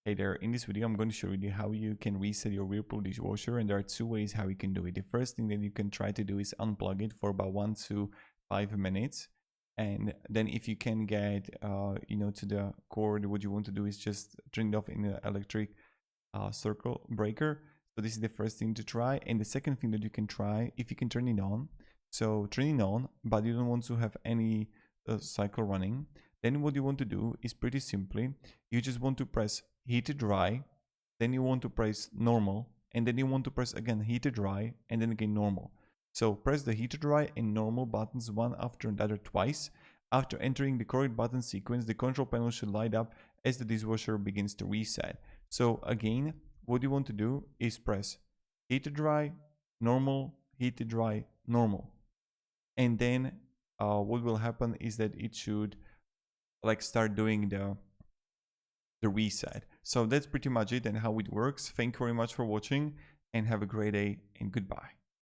Hey there, in this video I'm going to show you how you can reset your Whirlpool dishwasher, and there are two ways how you can do it. The first thing that you can try to do is unplug it for about 1 to 5 minutes, and then if you can get to the cord, what you want to do is just turn it off in the electric circuit breaker. So this is the first thing to try, and the second thing that you can try, if you can turn it on. So turn it on, but you don't want to have any cycle running. Then what you want to do is pretty simply, you just want to press heat to dry, then you want to press normal, and then you want to press again heat to dry, and then again normal. So press the heat to dry and normal buttons one after another twice. After entering the correct button sequence, the control panel should light up as the dishwasher begins to reset. So again, what you want to do is press heat to dry, normal, heat to dry, normal. And then what will happen is that it should start doing the reset. So that's pretty much it and how it works. Thank you very much for watching, and have a great day, and goodbye.